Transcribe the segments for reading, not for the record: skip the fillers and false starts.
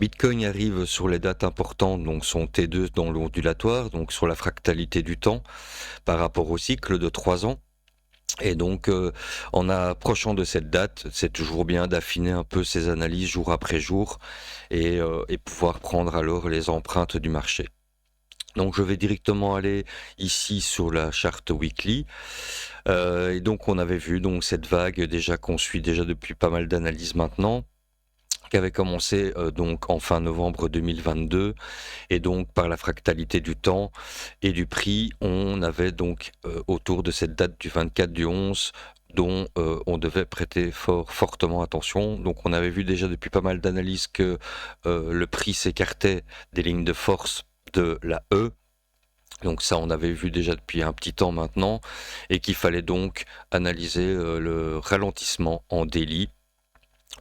Bitcoin arrive sur les dates importantes, donc son T2 dans l'ondulatoire, donc sur la fractalité du temps par rapport au cycle de 3 ans. Et donc, en approchant de cette date, c'est toujours bien d'affiner un peu ses analyses jour après jour et pouvoir prendre alors les empreintes du marché. Donc, je vais directement aller ici sur la charte weekly. Et donc, on avait vu donc cette vague déjà qu'on suit déjà depuis pas mal d'analyses maintenant, qui avait commencé donc en fin novembre 2022 et donc par la fractalité du temps et du prix, on avait donc autour de cette date du 24 du 11 dont on devait prêter fortement attention. Donc on avait vu déjà depuis pas mal d'analyses que le prix s'écartait des lignes de force de la E. Donc ça, on avait vu déjà depuis un petit temps maintenant, et qu'il fallait donc analyser le ralentissement en daily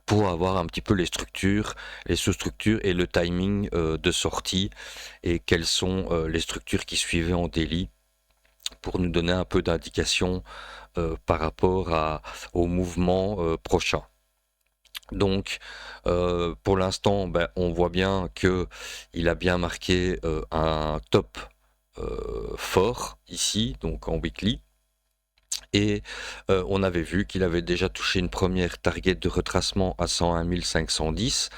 pour avoir un petit peu les structures, les sous-structures et le timing de sortie et quelles sont les structures qui suivaient en daily pour nous donner un peu d'indication par rapport au mouvement prochain. Donc, pour l'instant, on voit bien que il a bien marqué un top fort ici, donc en weekly. Et on avait vu qu'il avait déjà touché une première target de retracement à 101 510.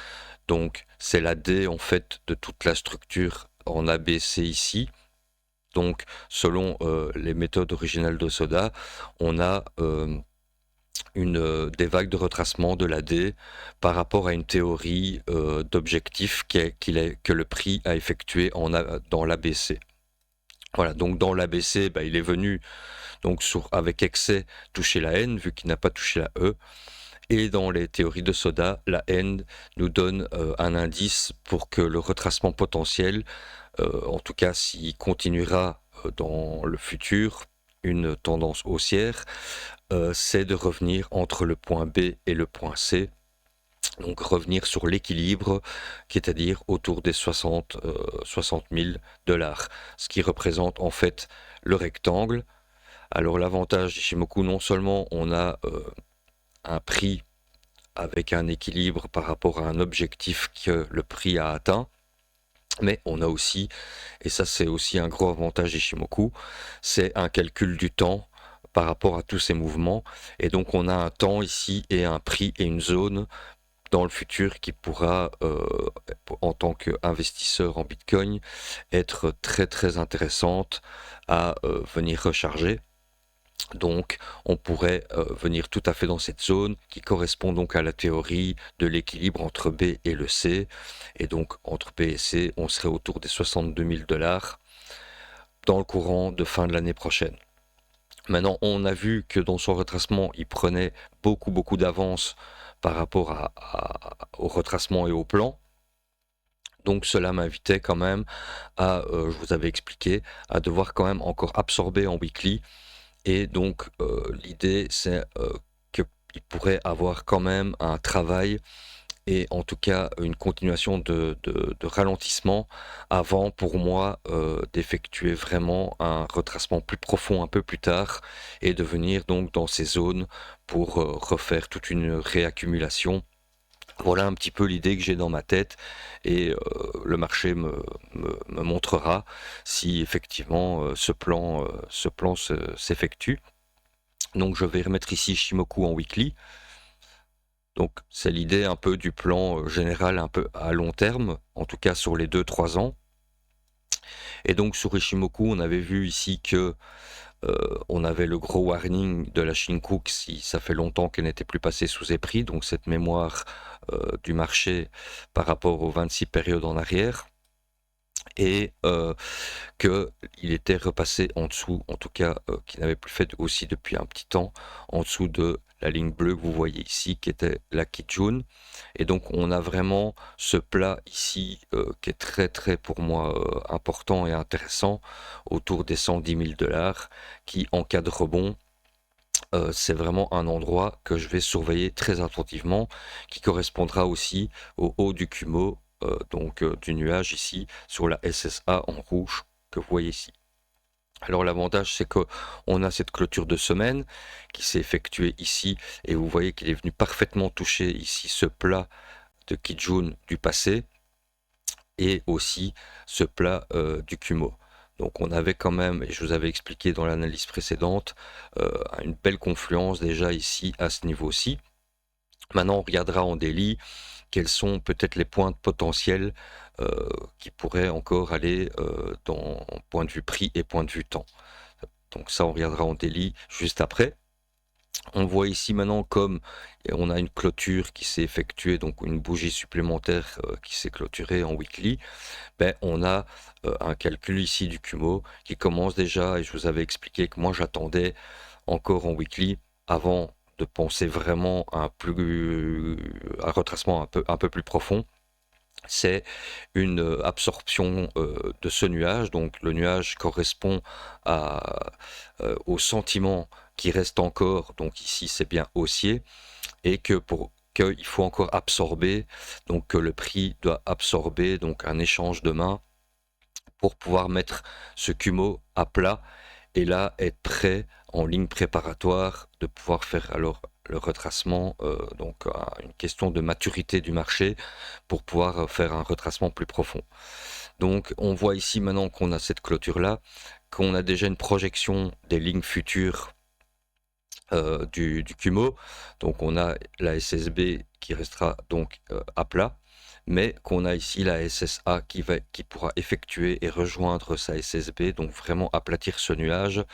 Donc c'est la D en fait de toute la structure en ABC ici. Donc selon les méthodes originales de Soda, on a des vagues de retracement de la D par rapport à une théorie d'objectif que le prix a effectué dans l'ABC. Voilà, donc dans l'ABC, il est venu donc avec excès toucher la N vu qu'il n'a pas touché la E. Et dans les théories de Soda, la N nous donne un indice pour que le retracement potentiel, en tout cas s'il continuera dans le futur, une tendance haussière, c'est de revenir entre le point B et le point C. Donc revenir sur l'équilibre, c'est-à-dire autour des 60 000 $, ce qui représente en fait le rectangle. Alors l'avantage d'Ishimoku, non seulement on a un prix avec un équilibre par rapport à un objectif que le prix a atteint, mais on a aussi, et ça c'est aussi un gros avantage d'Ishimoku, c'est un calcul du temps par rapport à tous ces mouvements, et donc on a un temps ici et un prix et une zone dans le futur qui pourra, en tant qu'investisseur en Bitcoin, être très très intéressante à venir recharger. Donc, on pourrait venir tout à fait dans cette zone qui correspond donc à la théorie de l'équilibre entre B et le C. Et donc, entre B et C, on serait autour des 62 000 $ dans le courant de fin de l'année prochaine. Maintenant, on a vu que dans son retracement, il prenait beaucoup d'avance par rapport au retracement et au plan. Donc cela m'invitait quand même à, je vous avais expliqué, à devoir quand même encore absorber en weekly. Et donc l'idée c'est qu'il pourrait avoir quand même un travail et en tout cas une continuation de ralentissement avant pour moi d'effectuer vraiment un retracement plus profond un peu plus tard et de venir donc dans ces zones pour refaire toute une réaccumulation. Voilà un petit peu l'idée que j'ai dans ma tête et le marché me montrera si effectivement ce plan s'effectue. Donc je vais remettre ici Shimoku en weekly. Donc c'est l'idée un peu du plan général un peu à long terme, en tout cas sur les 2-3 ans. Et donc sur Ishimoku, on avait vu ici que on avait le gros warning de la Shinkook si ça fait longtemps qu'elle n'était plus passée sous épris, donc cette mémoire du marché par rapport aux 26 périodes en arrière. Et qu'il était repassé en dessous, en tout cas qu'il n'avait plus fait aussi depuis un petit temps, en dessous de la ligne bleue que vous voyez ici, qui était la Kijun. Et donc on a vraiment ce plat ici qui est très très pour moi important et intéressant, autour des 110 000 $, qui en cas de rebond, c'est vraiment un endroit que je vais surveiller très attentivement, qui correspondra aussi au haut du Kumo, donc du nuage ici, sur la SSA en rouge que vous voyez ici. Alors l'avantage c'est que on a cette clôture de semaine qui s'est effectuée ici et vous voyez qu'il est venu parfaitement toucher ici ce plat de Kijun du passé. et aussi ce plat du Kumo. Donc on avait quand même, et je vous avais expliqué dans l'analyse précédente, une belle confluence déjà ici à ce niveau-ci. Maintenant on regardera en daily quels sont peut-être les points potentiels qui pourraient encore aller dans point de vue prix et point de vue temps. Donc ça on regardera en daily juste après. On voit ici maintenant comme on a une clôture qui s'est effectuée, donc une bougie supplémentaire qui s'est clôturée en weekly, ben, on a un calcul ici du Kumo qui commence déjà, et je vous avais expliqué que moi j'attendais encore en weekly avant de penser vraiment à un retracement un peu plus profond. C'est une absorption de ce nuage. Donc le nuage correspond au sentiment qui reste encore, donc ici c'est bien haussier, et qu'il faut encore absorber, donc que le prix doit absorber donc un échange de mains pour pouvoir mettre ce Kumo à plat et là être prêt en ligne préparatoire de pouvoir faire alors le retracement, donc une question de maturité du marché pour pouvoir faire un retracement plus profond. Donc on voit ici maintenant qu'on a cette clôture là, qu'on a déjà une projection des lignes futures du Kumo. Donc on a la SSB qui restera donc à plat, mais qu'on a ici la SSA qui pourra effectuer et rejoindre sa SSB, donc vraiment aplatir ce nuage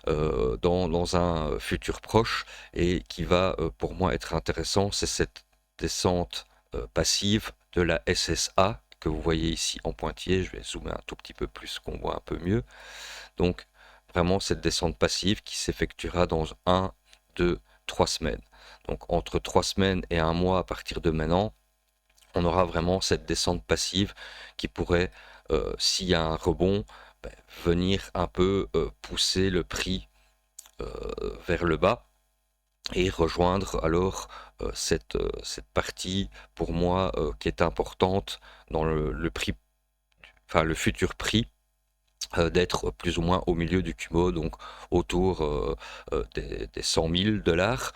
dans un futur proche, et qui va pour moi être intéressant, c'est cette descente passive de la SSA que vous voyez ici en pointillé. Je vais zoomer un tout petit peu plus qu'on voit un peu mieux. Donc vraiment cette descente passive qui s'effectuera dans 1, 2, 3 semaines. Donc entre 3 semaines et 1 mois à partir de maintenant, on aura vraiment cette descente passive qui pourrait, s'il y a un rebond, ben, venir un peu pousser le prix vers le bas et rejoindre alors cette partie pour moi qui est importante dans le prix, enfin le futur prix, d'être plus ou moins au milieu du Kumo, donc autour des 100 000 $.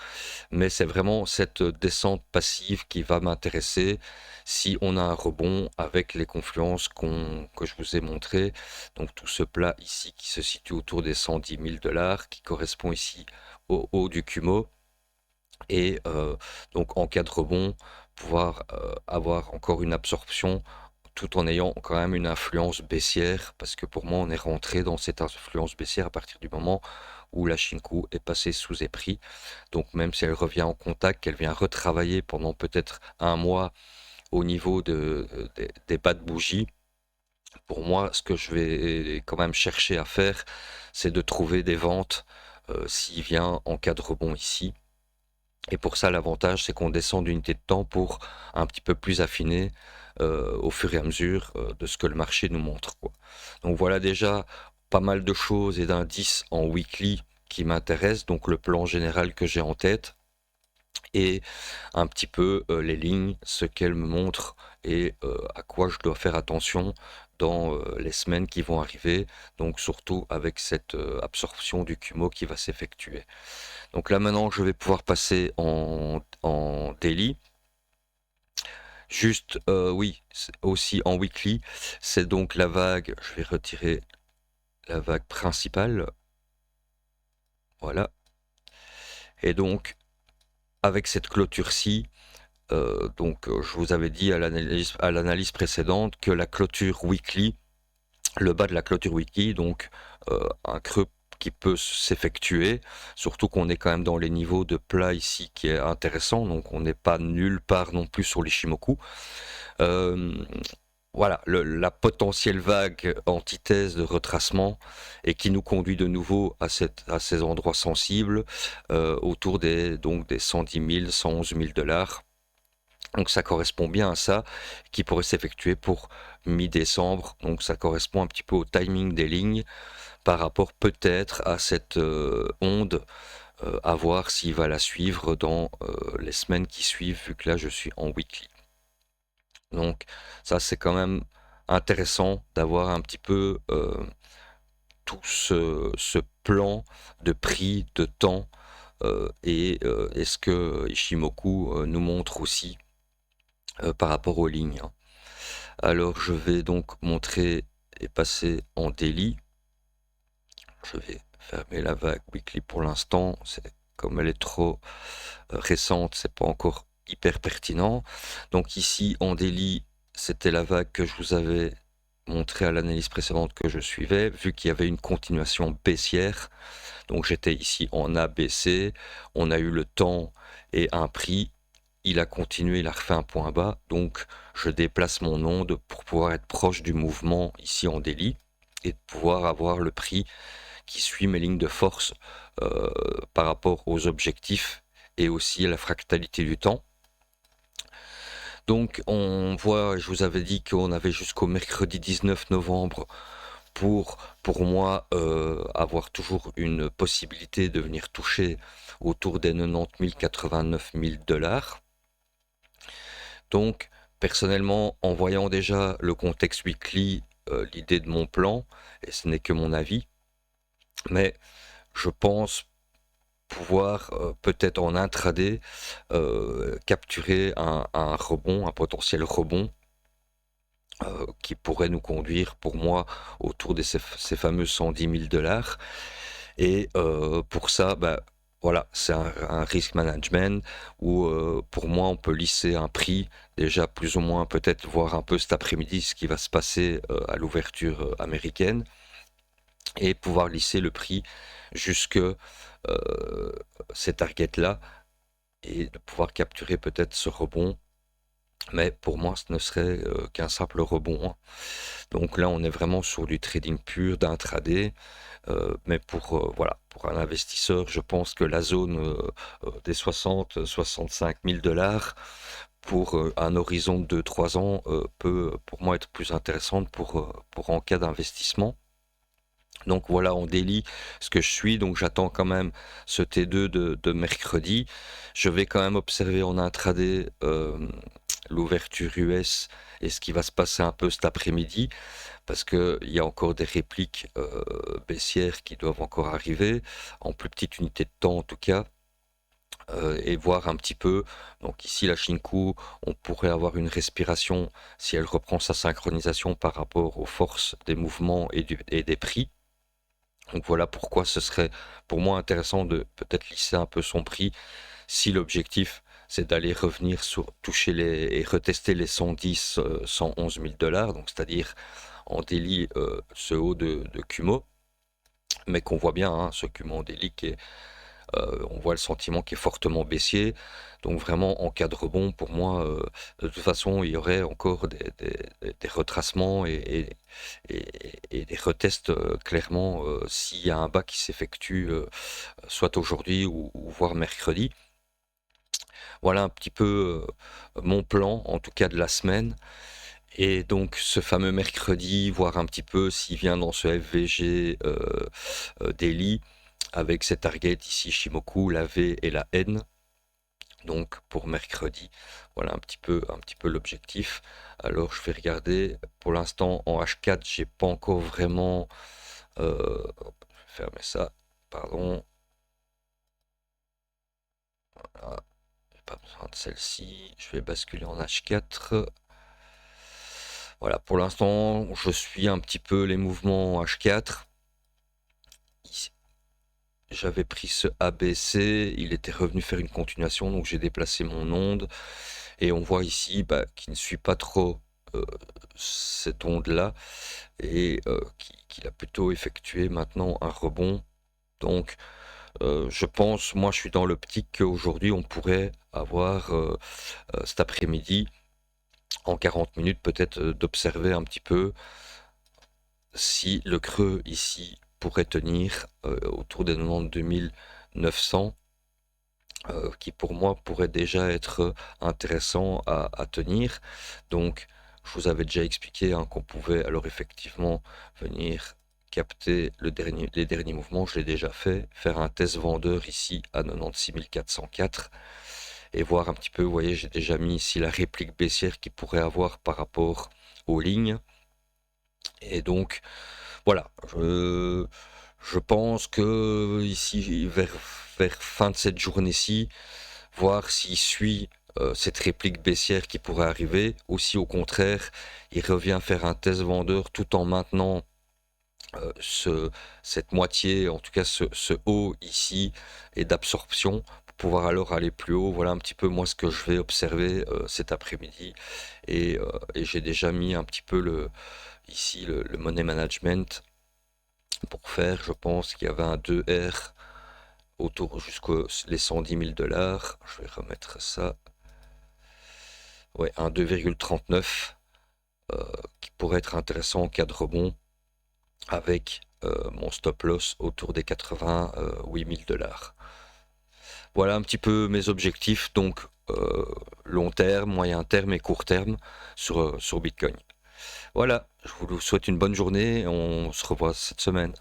Mais c'est vraiment cette descente passive qui va m'intéresser si on a un rebond avec les confluences que je vous ai montrées. Donc tout ce plat ici qui se situe autour des 110 000 $, qui correspond ici au haut du Kumo. Et donc en cas de rebond, pouvoir avoir encore une absorption tout en ayant quand même une influence baissière, parce que pour moi on est rentré dans cette influence baissière à partir du moment où la Shinku est passée sous épris. Donc même si elle revient en contact, qu'elle vient retravailler pendant peut-être un mois au niveau des bas de bougie, pour moi ce que je vais quand même chercher à faire, c'est de trouver des ventes s'il vient en cas de rebond ici. Et pour ça, l'avantage, c'est qu'on descend d'unité de temps pour un petit peu plus affiner au fur et à mesure de ce que le marché nous montre, quoi. Donc voilà déjà pas mal de choses et d'indices en weekly qui m'intéressent, donc le plan général que j'ai en tête et un petit peu les lignes, ce qu'elles me montrent et à quoi je dois faire attention dans les semaines qui vont arriver, donc surtout avec cette absorption du Kumo qui va s'effectuer. Donc là maintenant je vais pouvoir passer en daily. Juste oui, aussi en weekly, c'est donc la vague, je vais retirer la vague principale, voilà. Et donc avec cette clôture-ci, je vous avais dit à l'analyse précédente que la clôture weekly, le bas de la clôture weekly, donc un creux qui peut s'effectuer, surtout qu'on est quand même dans les niveaux de plat ici qui est intéressant, donc on n'est pas nulle part non plus sur l'Ishimoku. Voilà, la potentielle vague antithèse de retracement et qui nous conduit de nouveau à ces endroits sensibles autour donc des 110 000, 111 000 $. Donc ça correspond bien à ça, qui pourrait s'effectuer pour mi-décembre. Donc ça correspond un petit peu au timing des lignes par rapport peut-être à cette onde, à voir s'il va la suivre dans les semaines qui suivent, vu que là je suis en weekly. Donc ça c'est quand même intéressant d'avoir un petit peu tout ce plan de prix, de temps, et ce que Ishimoku nous montre aussi par rapport aux lignes, hein. Alors je vais donc montrer et passer en daily. Je vais fermer la vague weekly pour l'instant, comme elle est trop récente, c'est pas encore hyper pertinent. Donc ici en daily, c'était la vague que je vous avais montré à l'analyse précédente que je suivais, vu qu'il y avait une continuation baissière. Donc j'étais ici en ABC, on a eu le temps et un prix, il a continué, il a refait un point bas, donc je déplace mon onde pour pouvoir être proche du mouvement ici en daily et de pouvoir avoir le prix qui suit mes lignes de force euh, par rapport aux objectifs et aussi à la fractalité du temps. Donc on voit, je vous avais dit qu'on avait jusqu'au mercredi 19 novembre pour moi avoir toujours une possibilité de venir toucher autour des 90 000, 89 000 dollars. Donc personnellement, en voyant déjà le contexte weekly, l'idée de mon plan, et ce n'est que mon avis, mais je pense pouvoir peut-être en intraday capturer un rebond, un potentiel rebond qui pourrait nous conduire pour moi autour de ces fameux 110 000 dollars. Et pour ça, bah, voilà, c'est un risk management où pour moi on peut lisser un prix déjà plus ou moins peut-être voir un peu cet après-midi ce qui va se passer à l'ouverture américaine et pouvoir lisser le prix jusque ces targets-là et de pouvoir capturer peut-être ce rebond. Mais pour moi, ce ne serait qu'un simple rebond, hein. Donc là, on est vraiment sur du trading pur, d'intraday. Mais voilà, pour un investisseur, je pense que la zone des 60-65 000 dollars pour un horizon de 3 ans peut pour moi être plus intéressante pour en cas d'investissement. Donc voilà, on délie ce que je suis, donc j'attends quand même ce T2 de mercredi. Je vais quand même observer en intraday l'ouverture US et ce qui va se passer un peu cet après-midi, parce qu'il y a encore des répliques baissières qui doivent encore arriver, en plus petite unité de temps en tout cas. Et voir un petit peu, donc ici la Shinku, on pourrait avoir une respiration si elle reprend sa synchronisation par rapport aux forces des mouvements et des prix. Donc voilà pourquoi ce serait pour moi intéressant de peut-être lisser un peu son prix si l'objectif c'est d'aller revenir sur toucher et retester les 110 111 000 dollars, donc c'est-à-dire en daily ce haut de Kumo, mais qu'on voit bien ce Kumo en daily on voit le sentiment qui est fortement baissier. Donc vraiment, en cas de rebond, pour moi, de toute façon, il y aurait encore des retracements et des retests clairement s'il y a un bas qui s'effectue soit aujourd'hui ou voire mercredi. Voilà un petit peu mon plan, en tout cas de la semaine. Et donc ce fameux mercredi, voir un petit peu s'il vient dans ce FVG daily avec ces targets ici Shimoku, la V et la N. Donc pour mercredi, voilà un petit peu l'objectif. Alors je vais regarder. Pour l'instant en H4, j'ai pas encore vraiment. Je vais fermer ça. Pardon. Voilà, j'ai pas besoin de celle-ci. Je vais basculer en H4. Voilà, pour l'instant, je suis un petit peu les mouvements en H4. Ici, j'avais pris ce ABC, il était revenu faire une continuation, donc j'ai déplacé mon onde. Et on voit ici qu'il ne suit pas trop cette onde-là et qu'il a plutôt effectué maintenant un rebond. Donc je pense, moi je suis dans l'optique qu'aujourd'hui on pourrait avoir cet après-midi en 40 minutes peut-être d'observer un petit peu si le creux ici pourrait tenir autour des 92 900 qui pour moi pourrait déjà être intéressant à tenir. Donc je vous avais déjà expliqué qu'on pouvait alors effectivement venir capter les derniers mouvements, je l'ai déjà fait, faire un test vendeur ici à 96 404 et voir un petit peu, vous voyez j'ai déjà mis ici la réplique baissière qu'il pourrait avoir par rapport aux lignes. Et donc voilà, je pense que ici vers fin de cette journée-ci, voir s'il suit cette réplique baissière qui pourrait arriver, ou si au contraire, il revient faire un test vendeur tout en maintenant cette moitié, en tout cas ce haut ici, et d'absorption, pour pouvoir alors aller plus haut. Voilà un petit peu moi ce que je vais observer cet après-midi. Et j'ai déjà mis un petit peu ici le money management pour faire, je pense qu'il y avait un 2R autour jusqu'aux les 110 000 $. Je vais remettre ça. Ouais, un 2,39 qui pourrait être intéressant en cas de rebond avec mon stop loss autour des 88 000 $. Voilà un petit peu mes objectifs, donc long terme, moyen terme et court terme sur Bitcoin. Voilà, je vous souhaite une bonne journée, on se revoit cette semaine.